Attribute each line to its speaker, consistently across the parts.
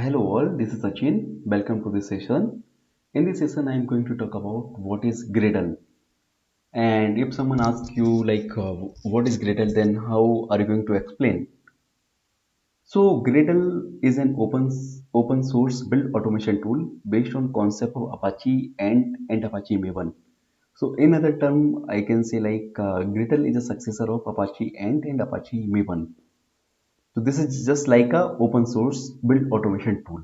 Speaker 1: Hello all, this is Sachin. Welcome to this session. In this session, I am going to talk about what is Gradle. And if someone asks you what is Gradle, then how are you going to explain? So Gradle is an open source build automation tool based on concept of Apache and Apache Maven. So in other term, I can say Gradle is a successor of Apache and Apache Maven. So this is just like a open source build automation tool.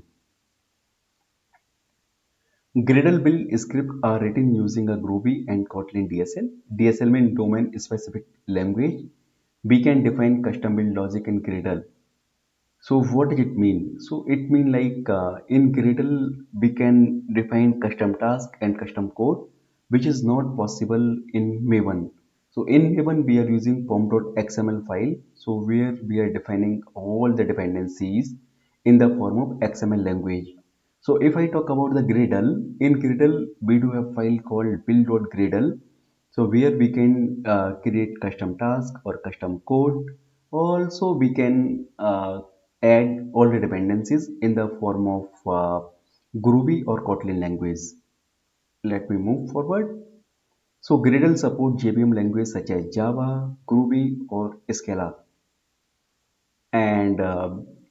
Speaker 1: Gradle build scripts are written using a Groovy and Kotlin DSL. DSL means domain specific language. We can define custom build logic in Gradle. So what does it mean? So it means in Gradle we can define custom task and custom code, which is not possible in Maven. So in Maven we are using pom.xml file. So where we are defining all the dependencies in the form of XML language. So if I talk about the Gradle, in Gradle we do have file called build.gradle. So where we can create custom task or custom code. Also we can add all the dependencies in the form of Groovy or Kotlin language. Let me move forward. So Gradle support JVM language such as Java, Groovy or Scala. And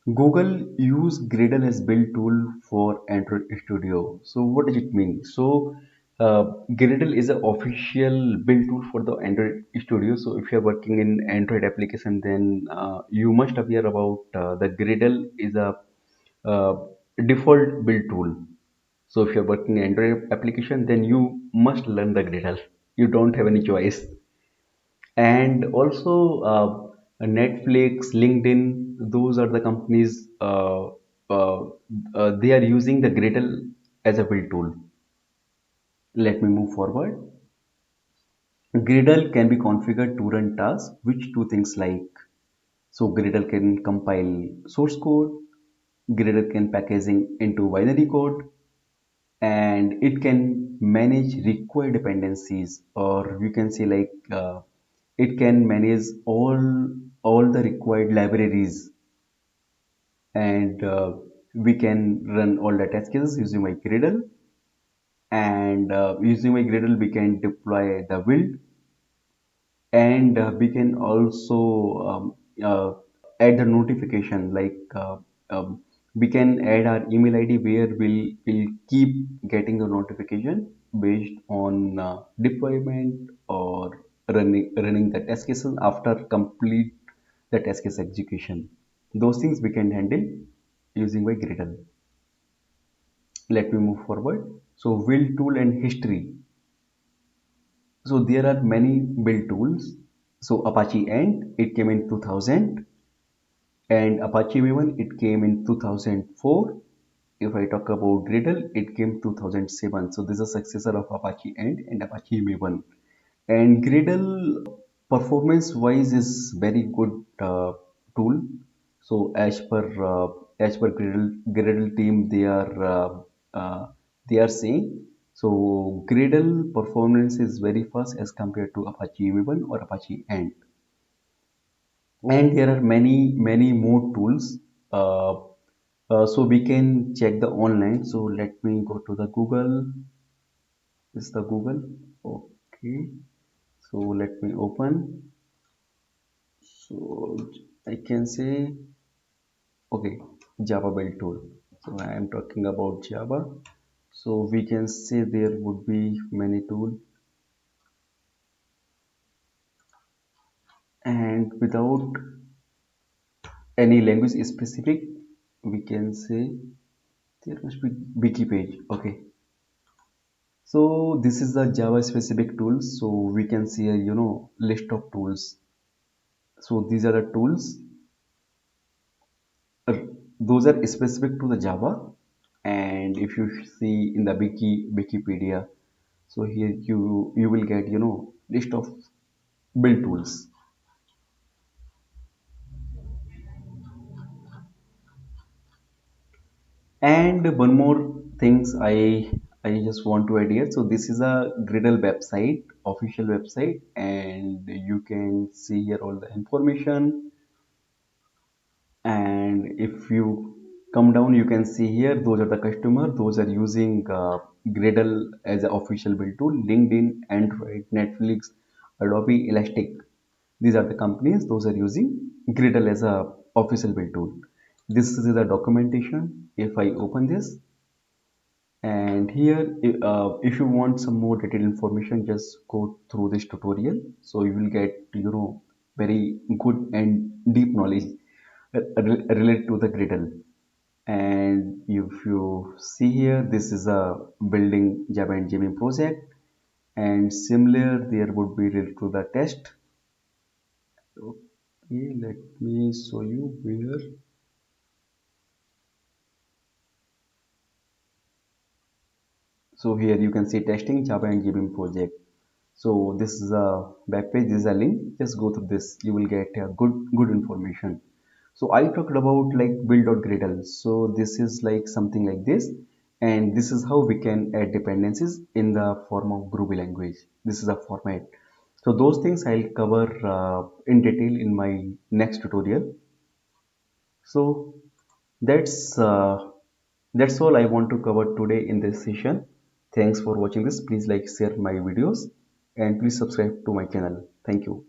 Speaker 1: Google use Gradle as build tool for Android Studio. So what does it mean? So Gradle is an official build tool for the Android Studio. So if you are working in Android application, then you must aware about the Gradle is a uh, default build tool. So if you're working in Android application, then you must learn the Gradle. You don't have any choice. And also Netflix, LinkedIn, those are the companies uh, they are using the Gradle as a build tool. Let me move forward. Gradle can be configured to run tasks, which two things like, so Gradle can compile source code, Gradle can packaging into binary code, and it can manage required dependencies, or you can say it can manage all the required libraries, and we can run all the test cases using my Gradle, and using my Gradle we can deploy the build, and we can also add the notification we can add our email ID where we'll keep getting the notification based on deployment or running the test cases after complete the test case execution. Those things we can handle using my Gradle. Let me move forward. So build tool and history. So there are many build tools. So Apache Ant, it came in 2000, and Apache Maven, it came in 2004. If I talk about Gradle, it came 2007. So this is a successor of Apache Ant and Apache Maven. And Gradle, performance-wise, is very good tool. So as per Gradle team, they are saying, so Gradle performance is very fast as compared to Apache Maven or Apache Ant. And there are many more tools. uh, so we can check the online. So let me go to the Google. This is the Google. Okay, so let me open. So I can say, okay, Java build tool. So I am talking about Java. So we can say there would be many tools, and without any language specific, we can say there must be wiki page. Okay, so this is the Java specific tools. So we can see a list of tools. So these are the tools. Uh, those are specific to the Java. And if you see in the Wikipedia, so here you will get list of build tools. And one more things I just want to add here. So this is a Gradle website, official website, and you can see here all the information. And if you come down, you can see here, those are the customer, those are using Gradle as an official build tool. LinkedIn, Android, Netflix, Adobe, Elastic, these are the companies those are using Gradle as a official build tool. This is the documentation. If I open this, and here if you want some more detailed information, just go through this tutorial, so you will get very good and deep knowledge related to the Gradle. And if you see here, this is a building Java and JVM project, and similar there would be related to the test. Okay, let me show you where. So here you can see testing Java and JVM project. So this is a web page, this is a link, just go through this, you will get good information. So I talked about like build.gradle. So this is like something like this, and this is how we can add dependencies in the form of Groovy language. This is a format. So those things I'll cover in detail in my next tutorial. So that's uh, that's all I want to cover today in this session. Thanks for watching this. Please like, share my videos, and please subscribe to my channel. Thank you.